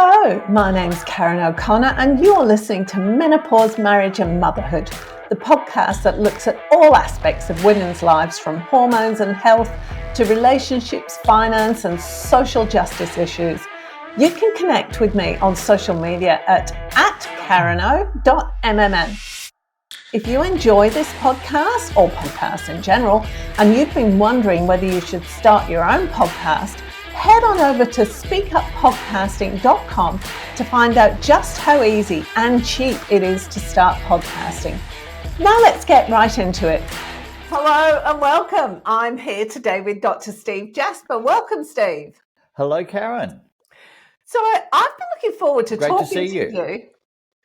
Hello, my name's Karen O'Connor and you're listening to Menopause, Marriage and Motherhood, the podcast that looks at all aspects of women's lives from hormones and health to relationships, finance and social justice issues. You can connect with me on social media at kareno.mmm. If you enjoy this podcast or podcasts in general and you've been wondering whether you should start your own podcast, head on over to speakuppodcasting.com to find out just how easy and cheap it is to start podcasting. Now let's get right into it. Hello and welcome. I'm here today with Dr. Steve Jasper. Welcome, Steve. Hello, Karen. So I've been looking forward to talking to see you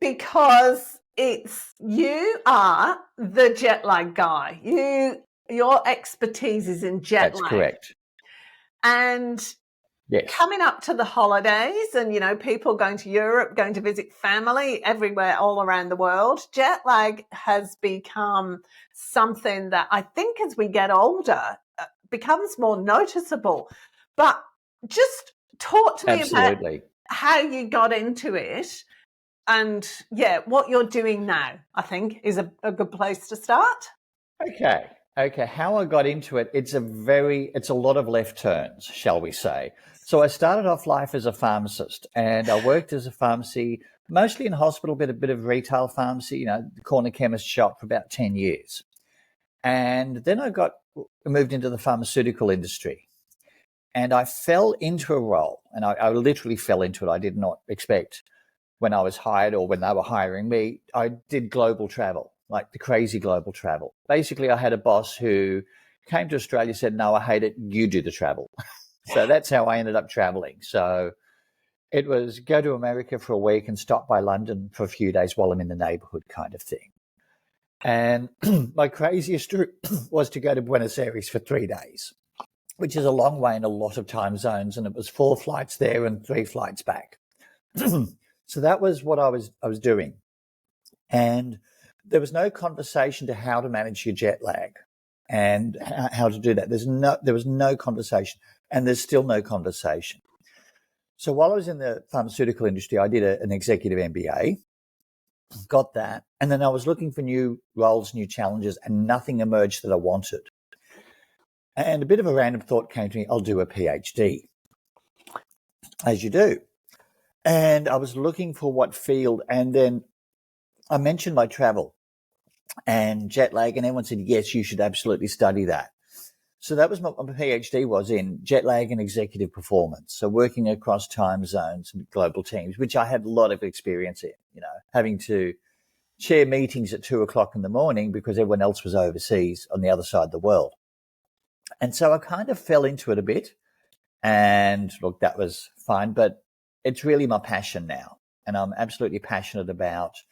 because you are the jet lag guy. Your expertise is in jet lag. That's correct. And yes, coming up to the holidays and, people going to Europe, going to visit family everywhere, all around the world, jet lag has become something that I think as we get older becomes more noticeable. But just talk to me about how you got into it and, what you're doing now, I think, is a good place to start. Okay. How I got into it, it's a lot of left turns, shall we say. So I started off life as a pharmacist and I worked as a pharmacy, mostly in hospital, but a bit of retail pharmacy, the corner chemist shop for about 10 years. And then I moved into the pharmaceutical industry and I fell into a role and I literally fell into it. I did not expect when I was hired or when they were hiring me. I did global travel, like the crazy global travel. Basically, I had a boss who came to Australia, said, "No, I hate it. You do the travel." So that's how I ended up traveling. So it was go to America for a week and stop by London for a few days while I'm in the neighborhood kind of thing. And my craziest route was to go to Buenos Aires for 3 days, which is a long way in a lot of time zones. And it was 4 flights there and 3 flights back. So that was what I was doing. And there was no conversation to how to manage your jet lag and how to do that. There was no conversation, and there's still no conversation. So while I was in the pharmaceutical industry, I did an executive MBA, got that, and then I was looking for new roles, new challenges, and nothing emerged that I wanted. And a bit of a random thought came to me, I'll do a PhD, as you do. And I was looking for what field, and then I mentioned my travel and jet lag, and everyone said, yes, you should absolutely study that. So that was what my PhD was in, jet lag and executive performance. So working across time zones and global teams, which I had a lot of experience in, having to chair meetings at 2:00 in the morning because everyone else was overseas on the other side of the world. And so I kind of fell into it a bit, and look, that was fine, but it's really my passion now. And I'm absolutely passionate about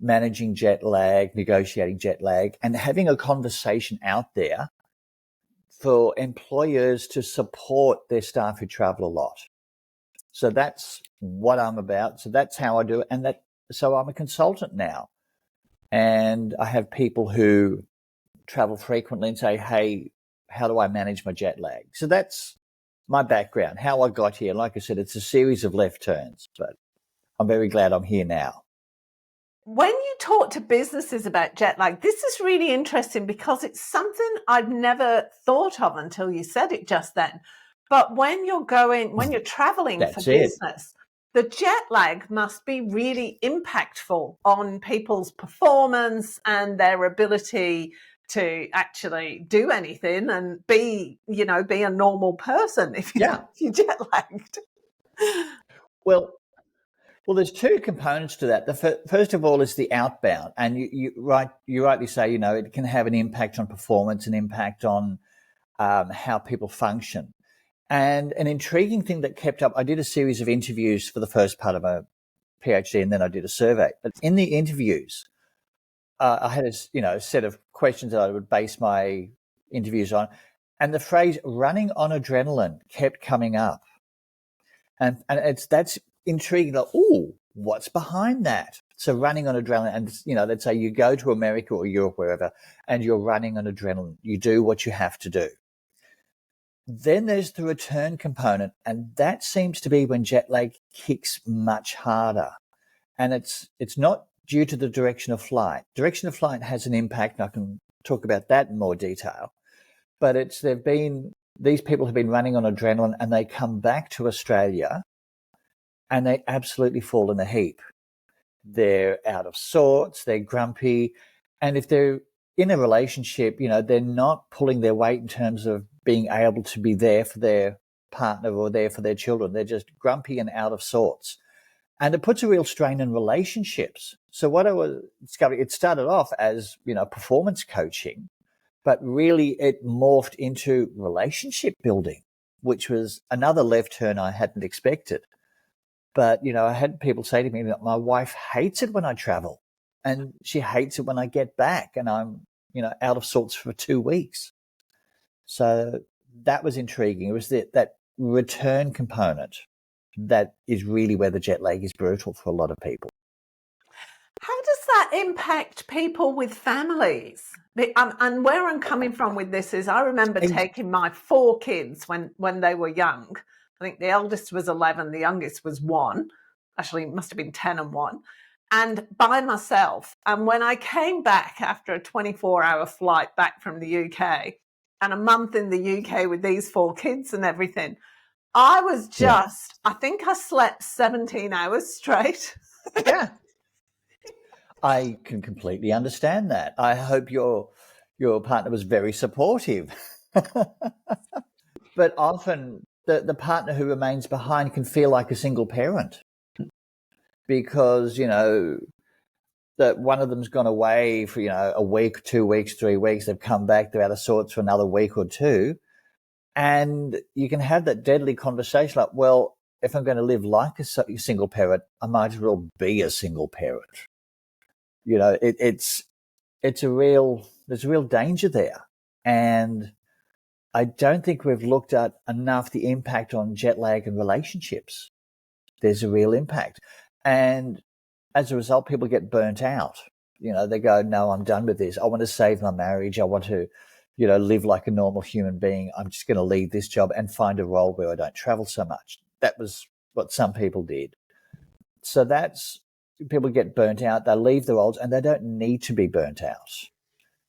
managing jet lag, negotiating jet lag, and having a conversation out there for employers to support their staff who travel a lot. So that's what I'm about. So that's how I do it. So I'm a consultant now. And I have people who travel frequently and say, hey, how do I manage my jet lag? So that's my background, how I got here. Like I said, it's a series of left turns, but I'm very glad I'm here now. When you talk to businesses about jet lag, this is really interesting because it's something I've never thought of until you said it just then. But when you're traveling for business, the jet lag must be really impactful on people's performance and their ability to actually do anything and be a normal person if you're jet lagged. Well, there's 2 components to that. The first of all is the outbound, and you rightly say, it can have an impact on performance, an impact on how people function. And an intriguing thing that kept up, I did a series of interviews for the first part of my PhD, and then I did a survey. But in the interviews, I had a set of questions that I would base my interviews on, and the phrase "running on adrenaline" kept coming up, and that's intriguing. Like, ooh, what's behind that? So running on adrenaline, and let's say you go to America or Europe, wherever, and you're running on adrenaline. You do what you have to do. Then there's the return component, and that seems to be when jet lag kicks much harder. And it's not due to the direction of flight. Direction of flight has an impact, and I can talk about that in more detail. But these people have been running on adrenaline, and they come back to Australia and they absolutely fall in a heap. They're out of sorts, they're grumpy, and if they're in a relationship, they're not pulling their weight in terms of being able to be there for their partner or there for their children. They're just grumpy and out of sorts. And it puts a real strain in relationships. So what I was discovering, it started off as, performance coaching, but really it morphed into relationship building, which was another left turn I hadn't expected. But, I had people say to me that my wife hates it when I travel and she hates it when I get back and I'm, out of sorts for 2 weeks. So that was intriguing. It was that return component that is really where the jet lag is brutal for a lot of people. How does that impact people with families? And where I'm coming from with this is I remember taking my 4 kids when they were young. I think the eldest was 11, the youngest was 1. Actually, it must have been 10 and 1. And by myself. And when I came back after a 24-hour flight back from the UK and a month in the UK with these 4 kids and everything, I was I think I slept 17 hours straight. Yeah. I can completely understand that. I hope your partner was very supportive. But often the partner who remains behind can feel like a single parent because, that one of them's gone away for, a week, 2 weeks, 3 weeks. They've come back, they're out of sorts for another week or two. And you can have that deadly conversation like, well, if I'm going to live like a single parent, I might as well be a single parent. There's a real danger there. And I don't think we've looked at enough the impact on jet lag and relationships. There's a real impact. And as a result, people get burnt out. They go, no, I'm done with this. I want to save my marriage. I want to, live like a normal human being. I'm just going to leave this job and find a role where I don't travel so much. That was what some people did. So people get burnt out. They leave the roles and they don't need to be burnt out.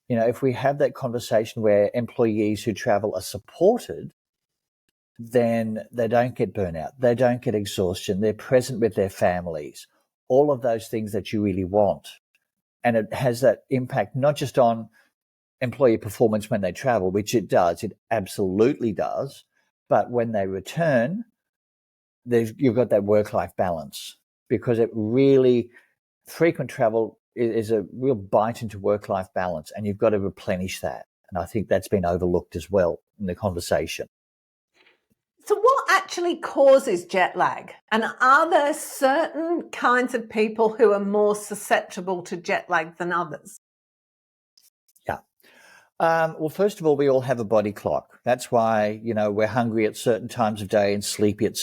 If we have that conversation where employees who travel are supported, then they don't get burnout. They don't get exhaustion. They're present with their families. All of those things that you really want. And it has that impact not just on employee performance when they travel, which it does, it absolutely does, but when they return, you've got that work-life balance because it really, frequent travel is a real bite into work-life balance and you've got to replenish that. And I think that's been overlooked as well in the conversation. So what actually causes jet lag? And are there certain kinds of people who are more susceptible to jet lag than others? Yeah. Well, first of all, we all have a body clock. That's why, we're hungry at certain times of day and sleepy at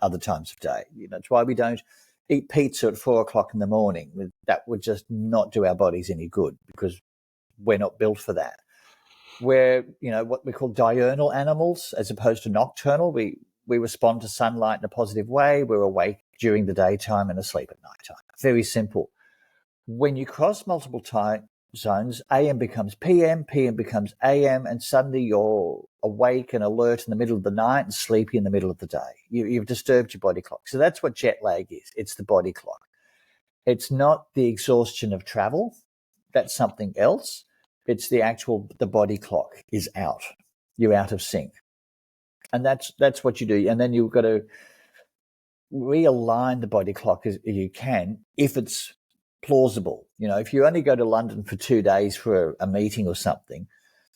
other times of day. That's why we don't eat pizza at 4:00 in the morning. That would just not do our bodies any good because we're not built for that. We're, what we call diurnal animals as opposed to nocturnal. We respond to sunlight in a positive way. We're awake during the daytime and asleep at nighttime. Very simple. When you cross multiple time zones, AM becomes PM, PM becomes AM, and suddenly you're awake and alert in the middle of the night and sleepy in the middle of the day. You've disturbed your body clock. So that's what jet lag is. It's the body clock. It's not the exhaustion of travel. That's something else. It's the body clock is out. You're out of sync. And that's what you do. And then you've got to realign the body clock as you can if it's plausible. If you only go to London for 2 days for a meeting or something,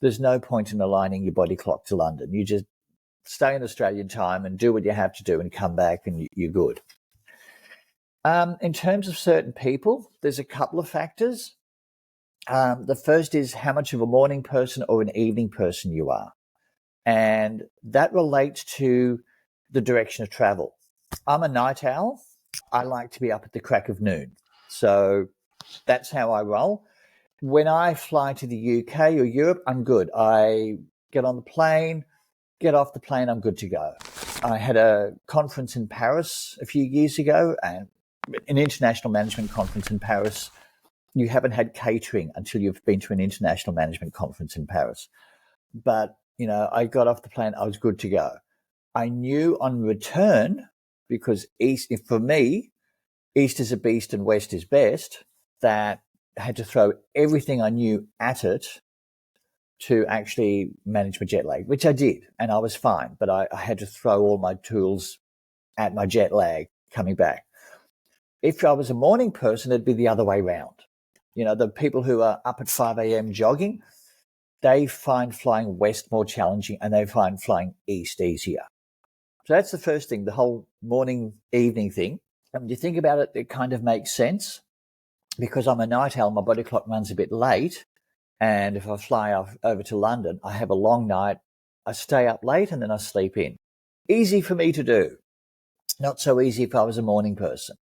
there's no point in aligning your body clock to London. You just stay in Australian time and do what you have to do and come back and you're good. In terms of certain people, there's a couple of factors. The first is how much of a morning person or an evening person you are. And that relates to the direction of travel. I'm a night owl. I like to be up at the crack of noon. So that's how I roll. When I fly to the UK or Europe, I'm good. I get on the plane. get off the plane, I'm good to go. I had a conference in Paris a few years ago, and an international management conference in Paris. You haven't had catering until you've been to an international management conference in Paris. But, I got off the plane, I was good to go. I knew on return, because for me, East is a beast and West is best, that I had to throw everything I knew at it to actually manage my jet lag, which I did, and I was fine. But I had to throw all my tools at my jet lag coming back. If I was a morning person, it'd be the other way round. The people who are up at 5 a.m. jogging, they find flying west more challenging, and they find flying east easier. So that's the first thing, the whole morning, evening thing. And when you think about it, it kind of makes sense. Because I'm a night owl, my body clock runs a bit late. And if I fly over to London, I have a long night, I stay up late, and then I sleep in. Easy for me to do. Not so easy if I was a morning person.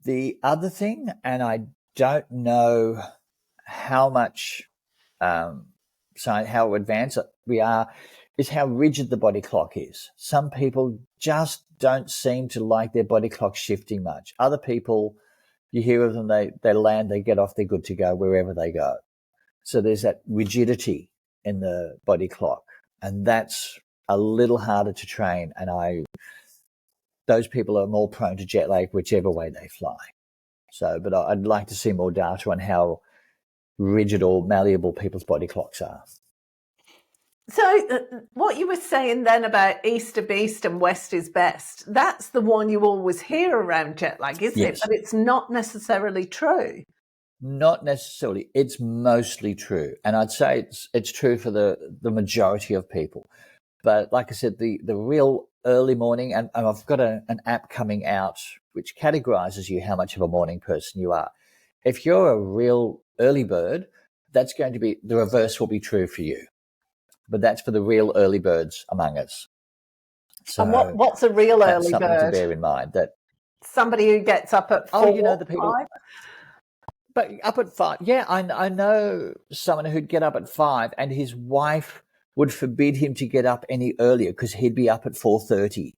The other thing, and I don't know how much, how advanced we are, is how rigid the body clock is. Some people just don't seem to like their body clock shifting much. Other people, you hear of them, they land, they get off, they're good to go wherever they go. So there's that rigidity in the body clock, and that's a little harder to train. And those people are more prone to jet lag whichever way they fly. So, but I'd like to see more data on how rigid or malleable people's body clocks are. So what you were saying then about East is beast and West is best, that's the one you always hear around jet lag, isn't it? But it's not necessarily true. Not necessarily. It's mostly true. And I'd say it's true for the majority of people. But like I said, the real early morning, and I've got an app coming out which categorizes you how much of a morning person you are. If you're a real early bird, that's going to be, the reverse will be true for you. But that's for the real early birds among us. So and what's a real early something bird? to bear in mind. That somebody who gets up at 4, the people. 5? But up at 5, yeah, I know someone who'd get up at 5, and his wife would forbid him to get up any earlier because he'd be up at 4:30,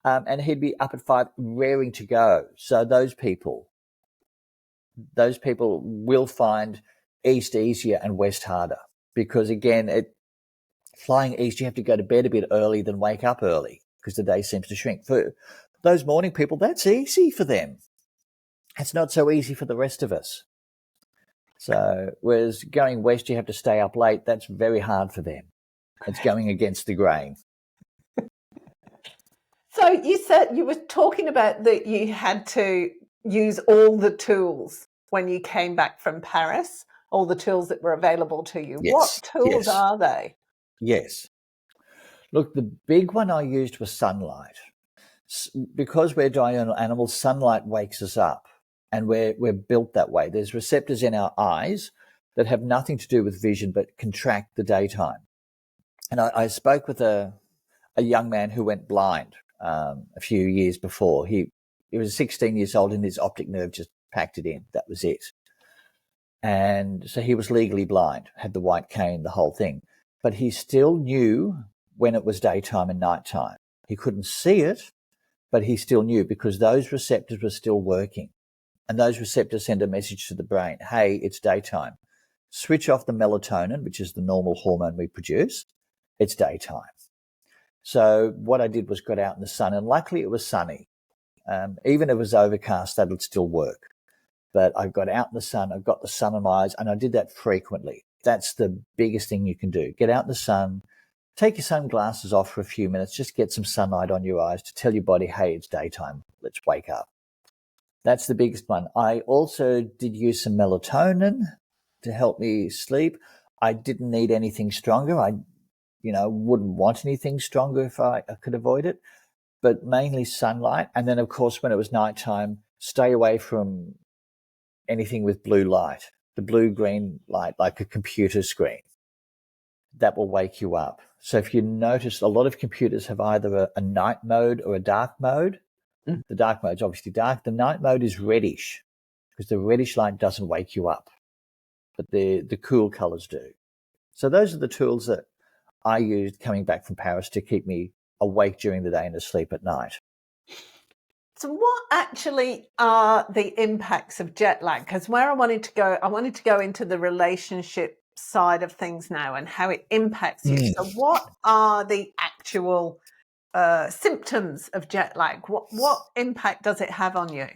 and he'd be up at 5, raring to go. So those people will find East easier and West harder. Because again, flying east, you have to go to bed a bit early than wake up early because the day seems to shrink. For those morning people, that's easy for them. It's not so easy for the rest of us. So whereas going west, you have to stay up late. That's very hard for them. It's going against the grain. So you said you were talking about that you had to use all the tools when you came back from Paris. All the tools that were available to you. Yes, what tools are they? Yes. Look, the big one I used was sunlight. Because we're diurnal animals, sunlight wakes us up, and we're built that way. There's receptors in our eyes that have nothing to do with vision but contract the daytime. And I spoke with a young man who went blind a few years before. He was 16 years old and his optic nerve just packed it in. That was it. And so he was legally blind, had the white cane, the whole thing. But he still knew when it was daytime and nighttime. He couldn't see it, but he still knew because those receptors were still working. And those receptors send a message to the brain, hey, it's daytime. Switch off the melatonin, which is the normal hormone we produce. It's daytime. So what I did was got out in the sun, and luckily it was sunny. Even if it was overcast, that would still work. But I got out in the sun, I got the sun in my eyes, and I did that frequently. That's the biggest thing you can do. Get out in the sun, take your sunglasses off for a few minutes, just get some sunlight on your eyes to tell your body, hey, it's daytime, let's wake up. That's the biggest one. I also did use some melatonin to help me sleep. I didn't need anything stronger. I, wouldn't want anything stronger if I could avoid it, but mainly sunlight. And then, of course, when it was nighttime, stay away from anything with blue light, the blue-green light, like a computer screen. That will wake you up. So if you notice, a lot of computers have either a night mode or a dark mode. The dark mode is obviously dark. The night mode is reddish because the reddish light doesn't wake you up, but the cool colors do. So those are the tools that I used coming back from Paris to keep me awake during the day and asleep at night. So what actually are the impacts of jet lag? Because where I wanted to go into the relationship side of things now and how it impacts you. So what are the actual symptoms of jet lag? What impact does it have on you?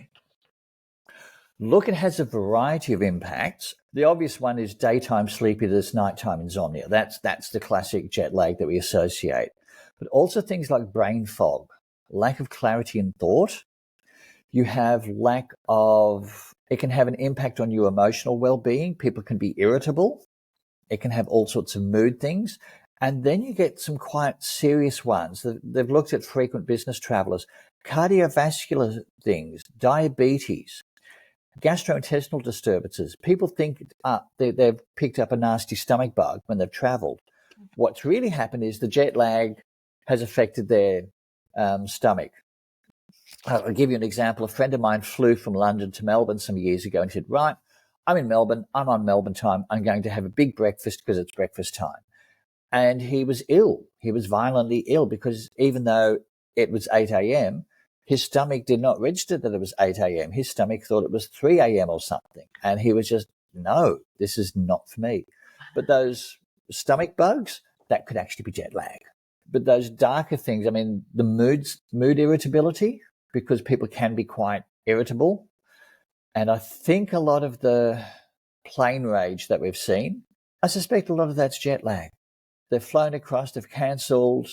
Look, it has a variety of impacts. The obvious one is daytime sleepiness, nighttime insomnia. That's the classic jet lag that we associate. But also things like brain fog, lack of clarity in thought. You have it can have an impact on your emotional well-being. People can be irritable. It can have all sorts of mood things. And then you get some quite serious ones. They've looked at frequent business travelers, cardiovascular things, diabetes, gastrointestinal disturbances. People think they've picked up a nasty stomach bug when they've traveled. What's really happened is the jet lag has affected their stomach. I'll give you an example. A friend of mine flew from London to Melbourne some years ago and said, right, I'm in Melbourne. I'm on Melbourne time. I'm going to have a big breakfast because it's breakfast time. And he was ill. He was violently ill because even though it was 8 a.m., his stomach did not register that it was 8 a.m. His stomach thought it was 3 a.m. or something. And he was just, no, this is not for me. But those stomach bugs, that could actually be jet lag. But those darker things, I mean, the mood irritability, because people can be quite irritable. And I think a lot of the plane rage that we've seen, I suspect a lot of that's jet lag. They've flown across, they've cancelled,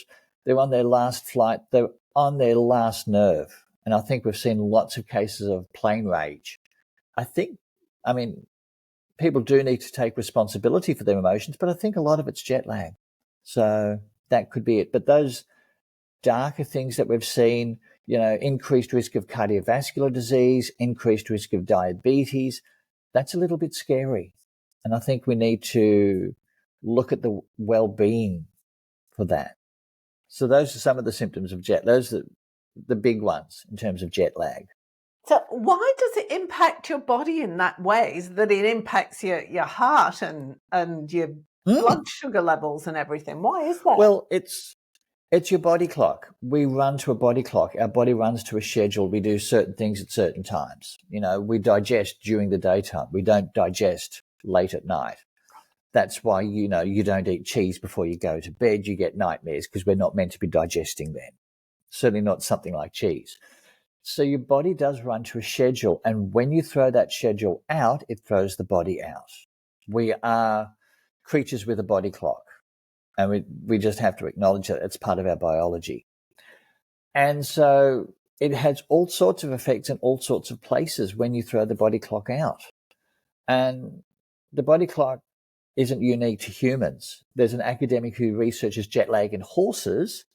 they're on their last flight, they're on their last nerve. And I think we've seen lots of cases of plane rage. I mean, people do need to take responsibility for their emotions, but I think a lot of it's jet lag. So that could be it. But those darker things that we've seen, increased risk of cardiovascular disease, increased risk of diabetes, that's a little bit scary. And I think we need to look at the well-being for that. So those are some of the symptoms of those are the big ones in terms of jet lag. So why does it impact your body in that way? Is that it impacts your heart and your blood sugar levels and everything? Why is that? Well, it's your body clock. We run to a body clock. Our body runs to a schedule. We do certain things at certain times. We digest during the daytime. We don't digest late at night. That's why, you don't eat cheese before you go to bed. You get nightmares because we're not meant to be digesting then. Certainly not something like cheese. So your body does run to a schedule. And when you throw that schedule out, it throws the body out. We are creatures with a body clock. And we just have to acknowledge that it's part of our biology. And so it has all sorts of effects in all sorts of places when you throw the body clock out. And the body clock isn't unique to humans. There's an academic who researches jet lag in horses.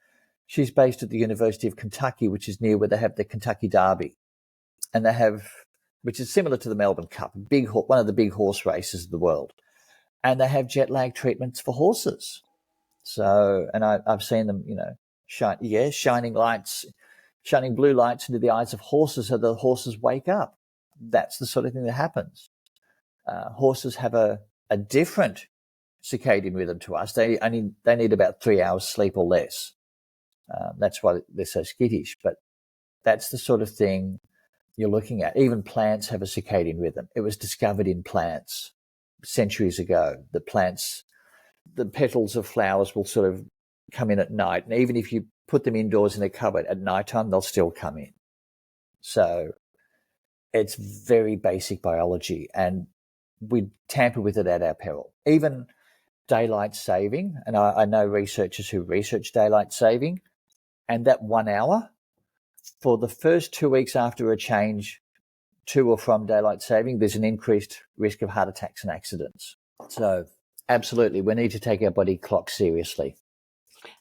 She's based at the University of Kentucky, which is near where they have the Kentucky Derby. And which is similar to the Melbourne Cup, one of the big horse races of the world. And they have jet lag treatments for horses. So, and I've seen them, shining blue lights into the eyes of horses so the horses wake up. That's the sort of thing that happens. Horses have a different circadian rhythm to us. They need about 3 hours sleep or less. That's why they're so skittish. But that's the sort of thing you're looking at. Even plants have a circadian rhythm. It was discovered in plants centuries ago. The petals of flowers will sort of come in at night. And even if you put them indoors in a cupboard at nighttime, they'll still come in. So it's very basic biology, and we tamper with it at our peril. Even daylight saving, and I know researchers who research daylight saving, and that 1 hour for the first 2 weeks after a change to or from daylight saving, there's an increased risk of heart attacks and accidents. So absolutely, we need to take our body clock seriously.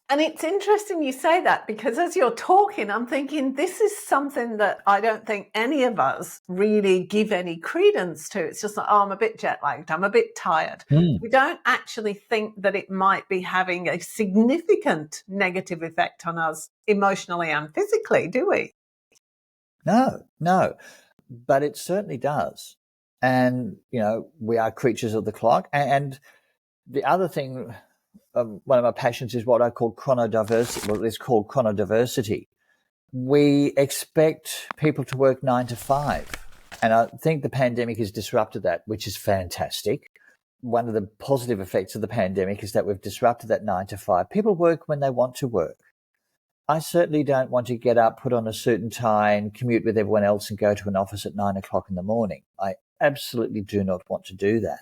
And it's interesting you say that, because as you're talking, I'm thinking this is something that I don't think any of us really give any credence to. It's just like, I'm a bit jet lagged, I'm a bit tired. We don't actually think that it might be having a significant negative effect on us emotionally and physically, do we? No, but it certainly does. And, we are creatures of the clock. And the other thing one of my passions is what I call chronodiversity. Well, it's called chronodiversity. We expect people to work 9 to 5. And I think the pandemic has disrupted that, which is fantastic. One of the positive effects of the pandemic is that we've disrupted that 9 to 5. People work when they want to work. I certainly don't want to get up, put on a suit and tie and commute with everyone else and go to an office at 9 o'clock in the morning. I absolutely do not want to do that.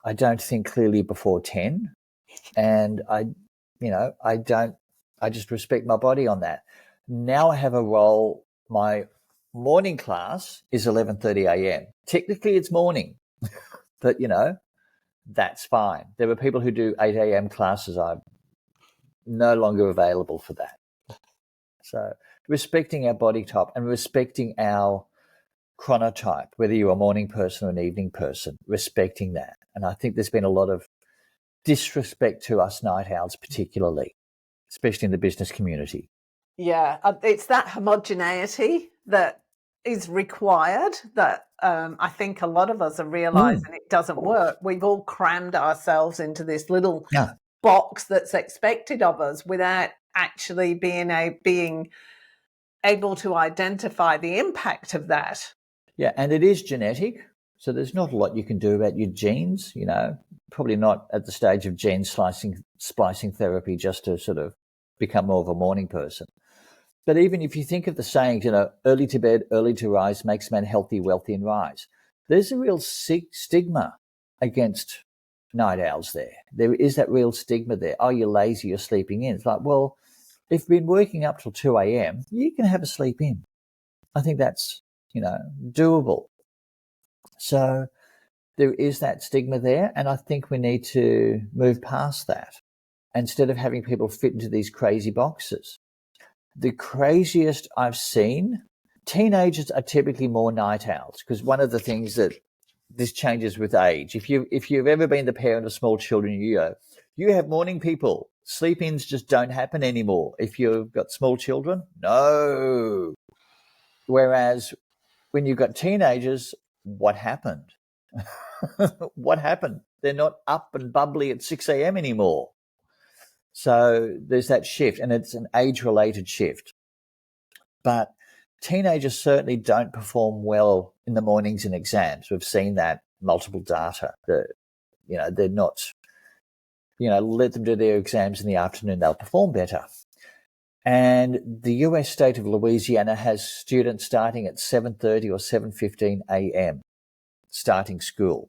I don't think clearly before 10. And I just respect my body on that. Now I have a role. My morning class is 11:30 a.m. Technically it's morning, but that's fine. There were people who do 8 a.m. classes. I'm no longer available for that. So respecting our body type and respecting our chronotype, whether you're a morning person or an evening person, respecting that. And I think there's been a lot of disrespect to us night owls, particularly, especially in the business community. Yeah, it's that homogeneity that is required that I think a lot of us are realizing it doesn't work. We've all crammed ourselves into this little box that's expected of us without actually being able to identify the impact of that. Yeah, and it is genetic. So there's not a lot you can do about your genes, probably not at the stage of gene splicing therapy just to sort of become more of a morning person. But even if you think of the sayings, early to bed, early to rise makes man healthy, wealthy, and wise. There's a real stigma against night owls there. There is that real stigma there. Oh, you're lazy, you're sleeping in. It's like, well, if you've been working up till 2 a.m., you can have a sleep in. I think that's, doable. So there is that stigma there, and I think we need to move past that instead of having people fit into these crazy boxes. The craziest I've seen, teenagers are typically more night owls, because one of the things that this changes with age. If you've ever been the parent of small children, you have morning people. Sleep-ins just don't happen anymore. If you've got small children, no. Whereas when you've got teenagers, what happened? What happened? They're not up and bubbly at 6 a.m. anymore. So there's that shift, and it's an age-related shift. But teenagers certainly don't perform well in the mornings in exams. We've seen that multiple data. They're not, let them do their exams in the afternoon, they'll perform better. And the US state of Louisiana has students starting at 7:30 or 7:15 a.m. starting school.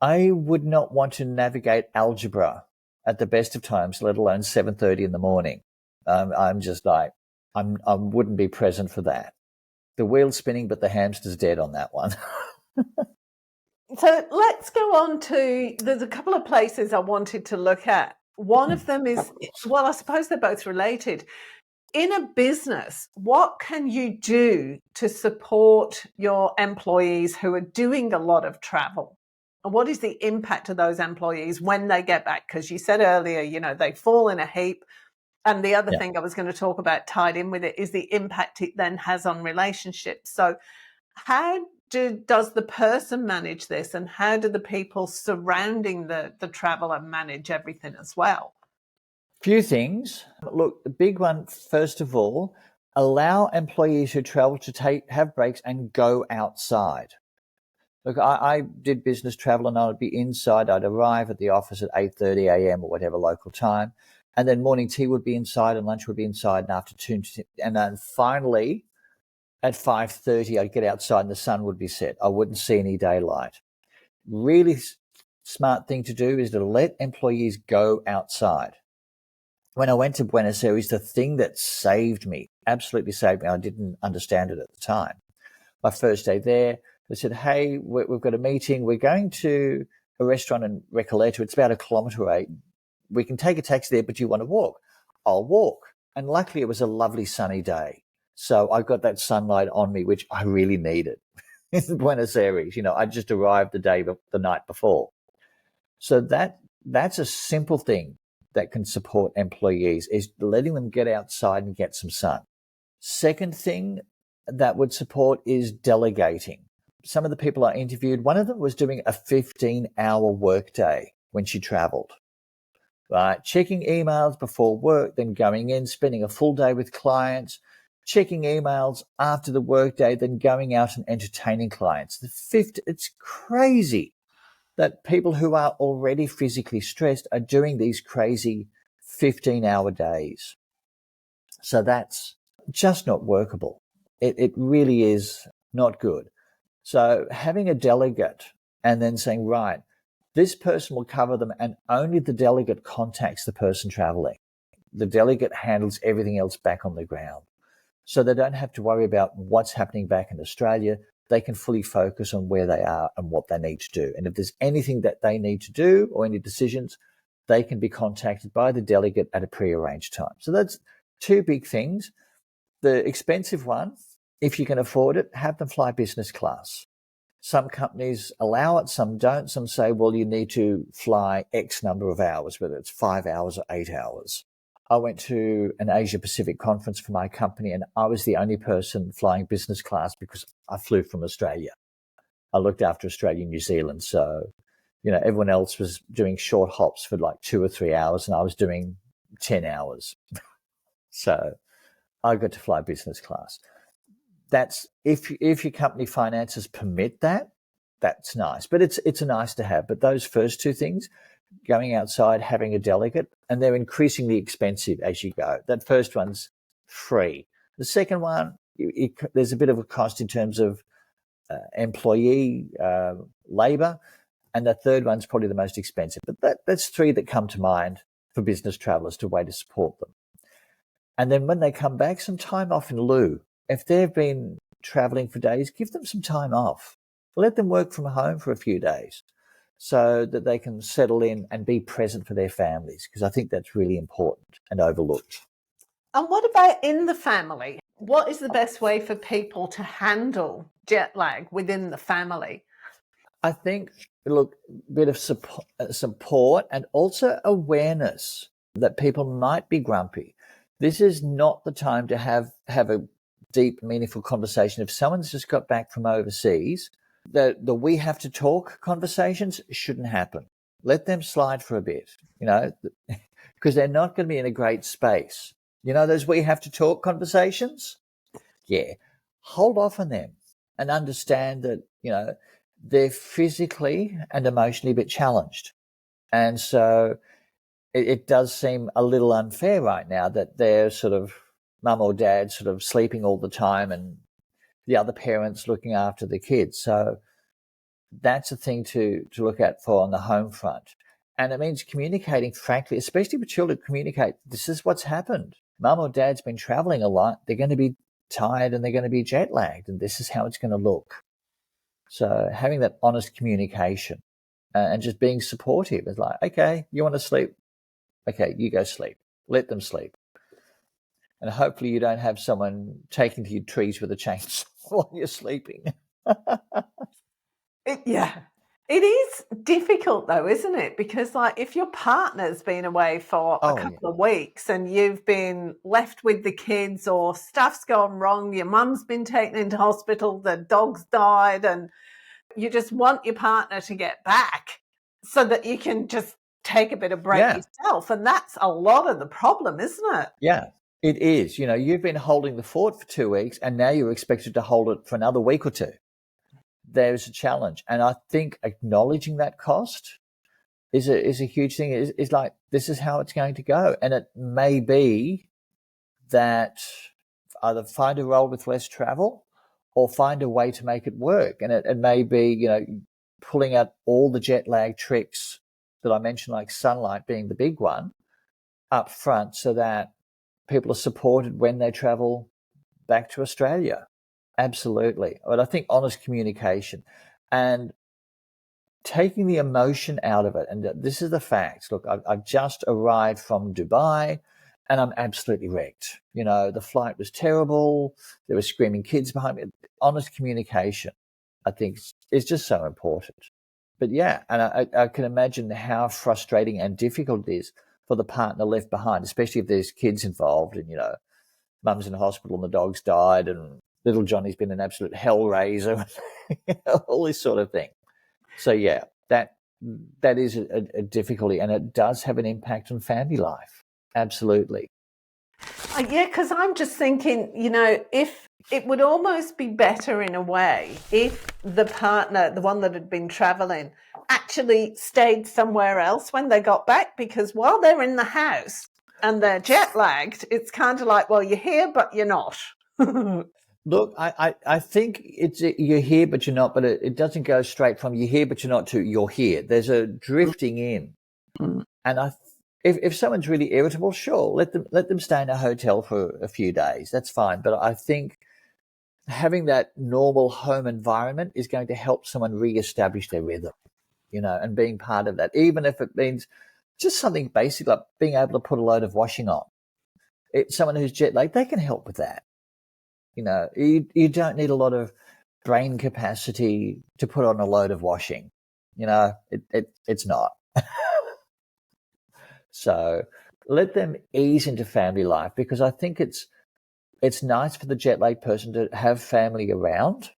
I would not want to navigate algebra at the best of times, let alone 7:30 in the morning. I'm just like, I wouldn't be present for that. The wheel's spinning, but the hamster's dead on that one. So let's go on to, there's a couple of places I wanted to look at. One of them is, well, I suppose they're both related. In a business, what can you do to support your employees who are doing a lot of travel? And what is the impact of those employees when they get back? Because you said earlier, they fall in a heap. And the other thing I was going to talk about tied in with it is the impact it then has on relationships. So how does the person manage this, and how do the people surrounding the traveler manage everything as well? Few things. Look, the big one, first of all, allow employees who travel to have breaks and go outside. Look, I did business travel, and I would be inside. I'd arrive at the office at 8:30 a.m. or whatever local time. And then morning tea would be inside and lunch would be inside. And after 2, and then finally at 5:30, I'd get outside and the sun would be set. I wouldn't see any daylight. Really smart thing to do is to let employees go outside. When I went to Buenos Aires, the thing that saved me, absolutely saved me, I didn't understand it at the time. My first day there, they said, hey, we've got a meeting. We're going to a restaurant in Recoleta. It's about 1 kilometre away. We can take a taxi there, but do you want to walk? I'll walk. And luckily, it was a lovely sunny day. So I got that sunlight on me, which I really needed in Buenos Aires. I just arrived the night before. So that's a simple thing that can support employees, is letting them get outside and get some sun. Second thing that would support is delegating. Some of the people I interviewed, one of them was doing a 15-hour workday when she traveled. right? Checking emails before work, then going in, spending a full day with clients, checking emails after the workday, then going out and entertaining clients. The fifth, it's crazy that people who are already physically stressed are doing these crazy 15-hour days. So that's just not workable. It really is not good. So having a delegate and then saying, right, this person will cover them, and only the delegate contacts the person traveling. The delegate handles everything else back on the ground. So they don't have to worry about what's happening back in Australia. They can fully focus on where they are and what they need to do. And if there's anything that they need to do or any decisions, they can be contacted by the delegate at a prearranged time. So that's two big things. The expensive one, if you can afford it, have them fly business class. Some companies allow it, some don't. Some say, well, you need to fly X number of hours, whether it's 5 hours or 8 hours. I went to an Asia Pacific conference for my company, and I was the only person flying business class because I flew from Australia. I looked after Australia and New Zealand. So, everyone else was doing short hops for like 2 or 3 hours, and I was doing 10 hours. So I got to fly business class. That's if your company finances permit that, that's nice. But it's a nice to have. But those first two things, going outside, having a delegate, and they're increasingly expensive as you go. That first one's free. The second one, there's a bit of a cost in terms of employee labor. And the third one's probably the most expensive. But that's three that come to mind for business travelers to way to support them. And then when they come back, some time off in lieu. If they've been traveling for days, give them some time off. Let them work from home for a few days so that they can settle in and be present for their families, because I think that's really important and overlooked. And what about in the family? What is the best way for people to handle jet lag within the family? I think, look, a bit of support and also awareness that people might be grumpy. This is not the time to have a deep, meaningful conversation. If someone's just got back from overseas, the we have to talk conversations shouldn't happen. Let them slide for a bit, because they're not going to be in a great space. Those we have to talk conversations? Yeah. Hold off on them and understand that, they're physically and emotionally a bit challenged. And so it does seem a little unfair right now that they're sort of mum or dad sort of sleeping all the time and the other parents looking after the kids. So that's a thing to look at for on the home front. And it means communicating frankly, especially with children, communicate, this is what's happened. Mum or dad's been traveling a lot. They're going to be tired and they're going to be jet lagged, and this is how it's going to look. So having that honest communication and just being supportive is like, okay, you want to sleep? Okay, you go sleep. Let them sleep. And hopefully you don't have someone taking to your trees with a chainsaw while you're sleeping. Yeah. It is difficult though, isn't it? Because if your partner's been away for a couple of weeks and you've been left with the kids, or stuff's gone wrong, your mum's been taken into hospital, the dog's died, and you just want your partner to get back so that you can just take a bit of break yourself. And that's a lot of the problem, isn't it? Yeah, it is. You've been holding the fort for 2 weeks and now you're expected to hold it for another week or two. There's a challenge. And I think acknowledging that cost is a huge thing. It's like, this is how it's going to go. And it may be that either find a role with less travel or find a way to make it work. And it may be, pulling out all the jet lag tricks that I mentioned, like sunlight being the big one, up front, so that people are supported when they travel back to Australia. Absolutely. But I think honest communication and taking the emotion out of it. And this is the facts. Look, I've just arrived from Dubai and I'm absolutely wrecked. The flight was terrible. There were screaming kids behind me. Honest communication, I think, is just so important. But yeah, and I can imagine how frustrating and difficult it is for the partner left behind, especially if there's kids involved and, mum's in hospital and the dog's died and little Johnny's been an absolute hellraiser, all this sort of thing. So yeah, that that is a difficulty, and it does have an impact on family life. Absolutely. Yeah, because I'm just thinking, if it would almost be better in a way if the partner, the one that had been traveling, actually stayed somewhere else when they got back, because while they're in the house and they're jet lagged, it's kind of like, well, you're here, but you're not. Look, I think it's you're here, but you're not. But it doesn't go straight from you're here, but you're not to you're here. There's a drifting in, and if someone's really irritable, sure, let them stay in a hotel for a few days. That's fine. But I think having that normal home environment is going to help someone reestablish their rhythm, and being part of that, even if it means just something basic like being able to put a load of washing on. Someone who's jet lagged, they can help with that. You don't need a lot of brain capacity to put on a load of washing. It's not. So let them ease into family life, because I think it's nice for the jet lag person to have family around,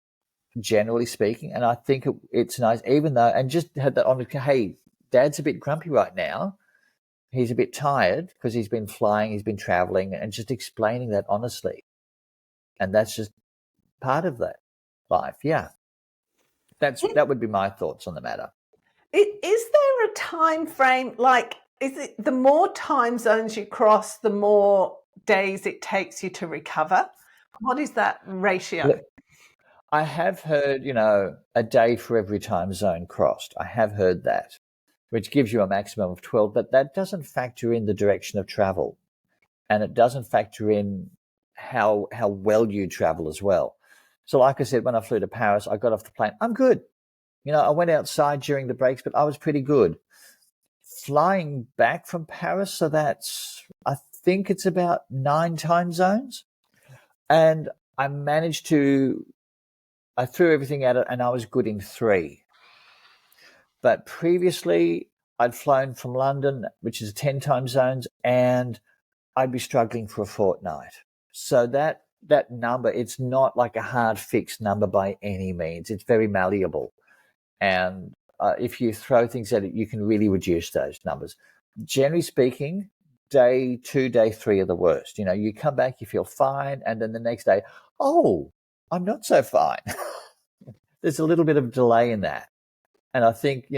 generally speaking. And I think it's nice, even though, and just have that on, hey, Dad's a bit grumpy right now. He's a bit tired because he's been flying, he's been traveling, and just explaining that honestly. And that's just part of that life. Yeah. That would be my thoughts on the matter. Is there a time frame, like, is it the more time zones you cross, the more days it takes you to recover? What is that ratio? I have heard, a day for every time zone crossed. I have heard that, which gives you a maximum of 12, but that doesn't factor in the direction of travel. And it doesn't factor in how well you travel as well. So like I said, when I flew to Paris, I got off the plane. I'm good. I went outside during the breaks, but I was pretty good. Flying back from Paris, so I think it's about 9 time zones. And I threw everything at it and I was good in 3. But previously, I'd flown from London, which is 10 time zones, and I'd be struggling for a fortnight. So that number, it's not like a hard fixed number by any means. It's very malleable. And if you throw things at it, you can really reduce those numbers. Generally speaking, day 2, day 3 are the worst. You come back, you feel fine, and then the next day, oh, I'm not so fine. There's a little bit of delay in that. And I think,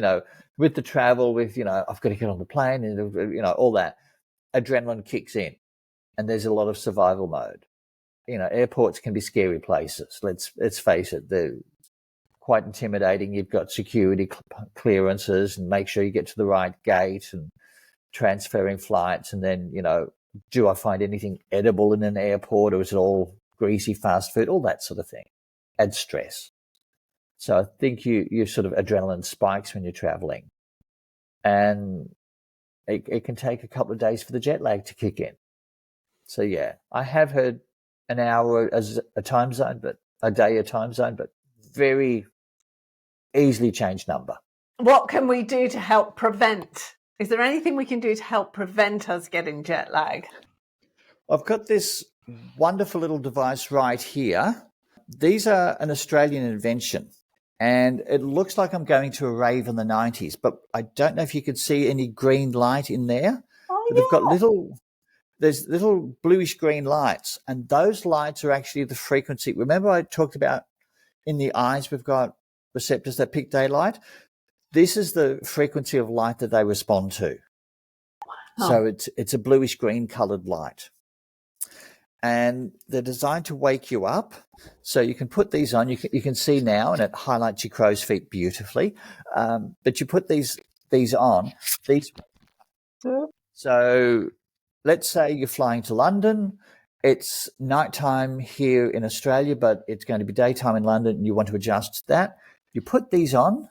with the travel, with, I've got to get on the plane and, all that, adrenaline kicks in and there's a lot of survival mode. Airports can be scary places. Let's face it. They're quite intimidating. You've got security clearances and make sure you get to the right gate and transferring flights. And then, do I find anything edible in an airport, or is it all greasy fast food? All that sort of thing. Adds stress. So I think you sort of adrenaline spikes when you're traveling, and it can take a couple of days for the jet lag to kick in. So yeah, I have heard an hour as a time zone, but a day a time zone, but very easily changed number. What can we do to help prevent? Is there anything we can do to help prevent us getting jet lag? I've got this wonderful little device right here. These are an Australian invention. And it looks like I'm going to a rave in the 90s, but I don't know if you could see any green light in there. Oh, But they've got there's little bluish green lights, and those lights are actually the frequency. Remember I talked about in the eyes, we've got receptors that pick daylight. This is the frequency of light that they respond to. Wow. So it's a bluish green colored light. And they're designed to wake you up. So you can put these on. You can see now, and it highlights your crow's feet beautifully. But you put these on. So let's say you're flying to London. It's nighttime here in Australia, but it's going to be daytime in London, and you want to adjust that. You put these on,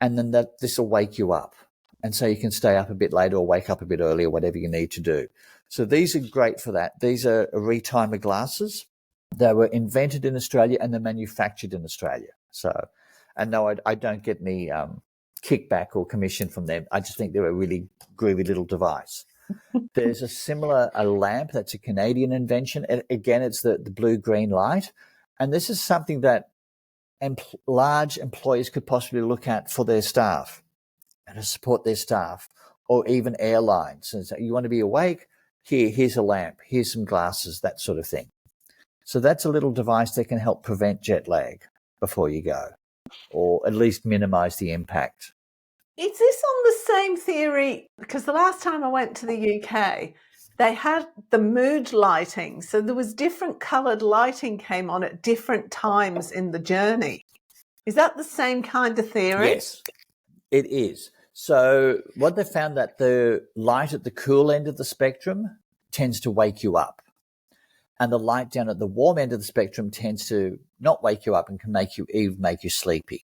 and then this will wake you up. And so you can stay up a bit later or wake up a bit earlier, whatever you need to do. So these are great for that. These are retimer glasses. They were invented in Australia and they're manufactured in Australia. So, and no, I don't get any kickback or commission from them. I just think they're a really groovy little device. There's a lamp that's a Canadian invention. Again, it's the blue-green light. And this is something that large employers could possibly look at for their staff. and to support their staff, or even airlines. And so you want to be awake? Here's a lamp, here's some glasses, that sort of thing. So that's a little device that can help prevent jet lag before you go, or at least minimize the impact. Is this on the same theory? Because the last time I went to the UK, they had the mood lighting. So there was different coloured lighting came on at different times in the journey. Is that the same kind of theory? Yes, it is. So what they found that the light at the cool end of the spectrum tends to wake you up. And the light down at the warm end of the spectrum tends to not wake you up and can make you sleepy.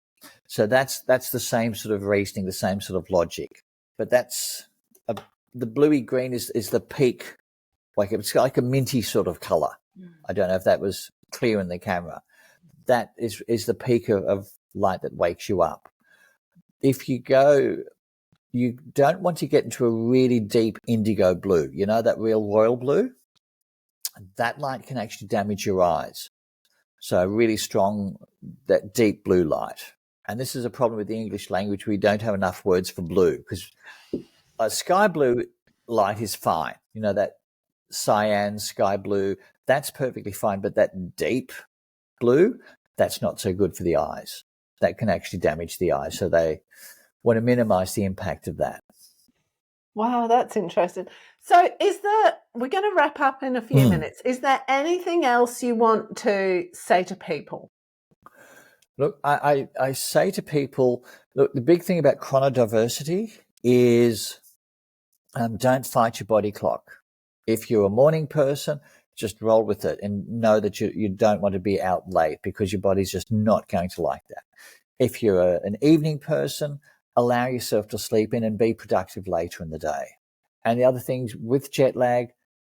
So that's the same sort of reasoning, the same sort of logic. But the bluey green is the peak, like it's like a minty sort of color. I don't know if that was clear in the camera. That is the peak of light that wakes you up. If you don't want to get into a really deep indigo blue, you know, that real royal blue, that light can actually damage your eyes. So really strong, that deep blue light. And this is a problem with the English language. We don't have enough words for blue, because a sky blue light is fine. You know, that cyan, sky blue, that's perfectly fine. But that deep blue, that's not so good for the eyes. That can actually damage the eyes. So they want to minimize the impact of that. Wow, that's interesting. So we're going to wrap up in a few minutes. Is there anything else you want to say to people? Look, I say to people, look, the big thing about chronodiversity is don't fight your body clock. If you're a morning person, just roll with it and know that you don't want to be out late, because your body's just not going to like that. If you're an evening person, allow yourself to sleep in and be productive later in the day. And the other things with jet lag,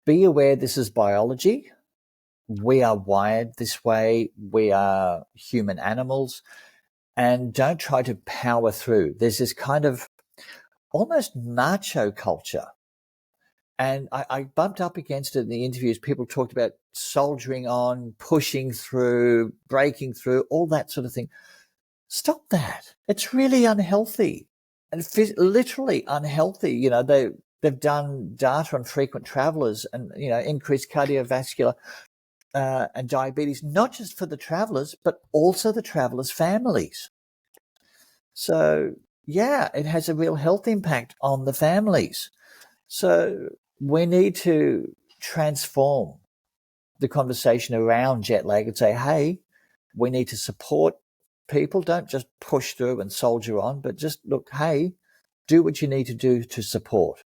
be aware this is biology. We are wired this way. We are human animals, and don't try to power through. There's this kind of almost macho culture. And I bumped up against it in the interviews. People talked about soldiering on, pushing through, breaking through, all that sort of thing. Stop that. It's really unhealthy, and literally unhealthy. You know, they've done data on frequent travelers and, you know, increased cardiovascular and diabetes, not just for the travelers, but also the travelers' families. So, yeah, it has a real health impact on the families. So we need to transform the conversation around jet lag and say, hey, we need to support people. Don't just push through and soldier on, but just look, hey, do what you need to do to support.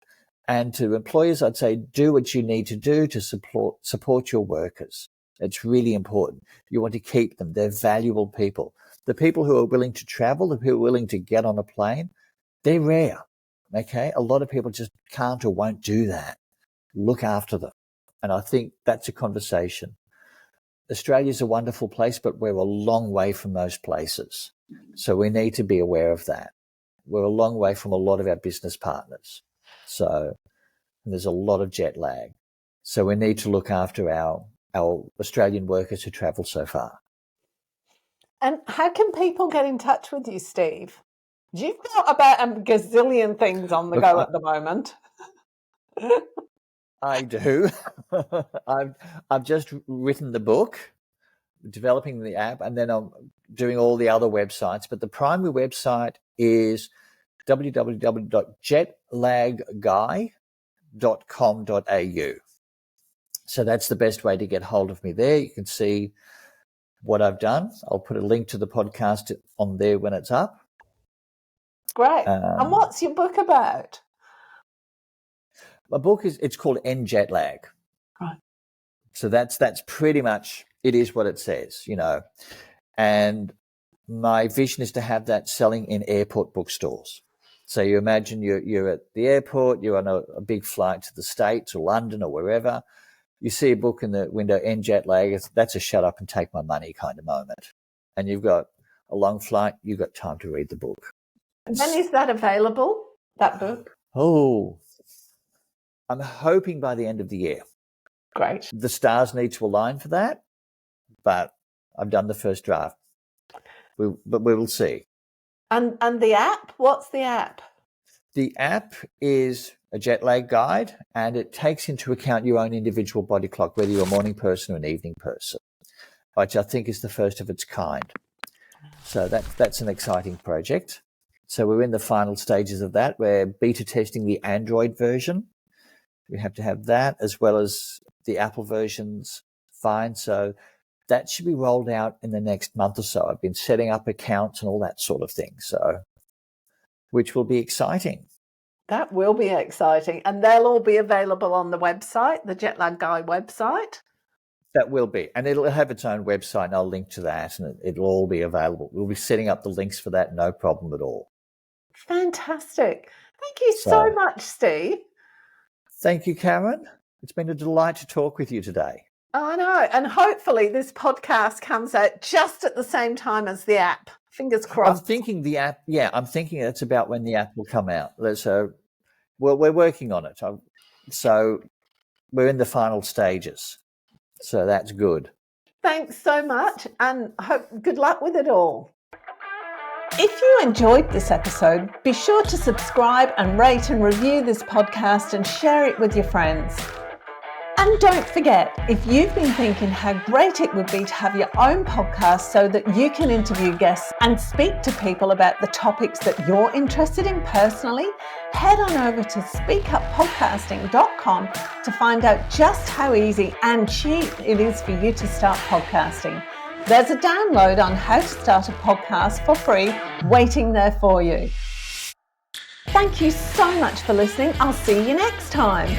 And to employers, I'd say, do what you need to do to support your workers. It's really important. You want to keep them. They're valuable people. The people who are willing to travel, the people who are willing to get on a plane, they're rare. Okay. A lot of people just can't or won't do that. Look after them. And I think that's a conversation. Australia's a wonderful place, but we're a long way from most places. So we need to be aware of that. We're a long way from a lot of our business partners. So there's a lot of jet lag. So we need to look after our Australian workers who travel so far. And how can people get in touch with you, Steve? You've got about a gazillion things on the go at the moment. I do. I've just written the book, developing the app, and then I'm doing all the other websites. But the primary website is www.jetlagguy.com.au. So that's the best way to get hold of me there. You can see what I've done. I'll put a link to the podcast on there when it's up. Great. And what's your book about? My book it's called End Jet Lag. Right. So that's pretty much, it is what it says, you know. And my vision is to have that selling in airport bookstores. So you imagine you're at the airport, you're on a big flight to the States or London or wherever. You see a book in the window, End Jet Lag, that's a shut up and take my money kind of moment. And you've got a long flight, you've got time to read the book. When is that available, that book? Oh, I'm hoping by the end of the year. Great. The stars need to align for that, but I've done the first draft. But we will see. And the app? What's the app? The app is a jet lag guide, and it takes into account your own individual body clock, whether you're a morning person or an evening person, which I think is the first of its kind. So that's an exciting project. So we're in the final stages of that. We're beta testing the Android version. We have to have that as well as the Apple versions. Fine. So that should be rolled out in the next month or so. I've been setting up accounts and all that sort of thing. So, which will be exciting. That will be exciting. And they'll all be available on the website, the Jet Lag Guy website. That will be. And it'll have its own website, and I'll link to that, and it'll all be available. We'll be setting up the links for that, no problem at all. Fantastic. Thank you so much, Steve. Thank you, Karen. It's been a delight to talk with you today. I know. And hopefully this podcast comes out just at the same time as the app. Fingers crossed. I'm thinking the app, I'm thinking that's about when the app will come out. So we're working on it. So we're in the final stages. So that's good. Thanks so much, and good luck with it all. If you enjoyed this episode, be sure to subscribe and rate and review this podcast and share it with your friends. And don't forget, if you've been thinking how great it would be to have your own podcast so that you can interview guests and speak to people about the topics that you're interested in personally, head on over to speakuppodcasting.com to find out just how easy and cheap it is for you to start podcasting. There's a download on how to start a podcast for free waiting there for you. Thank you so much for listening. I'll see you next time.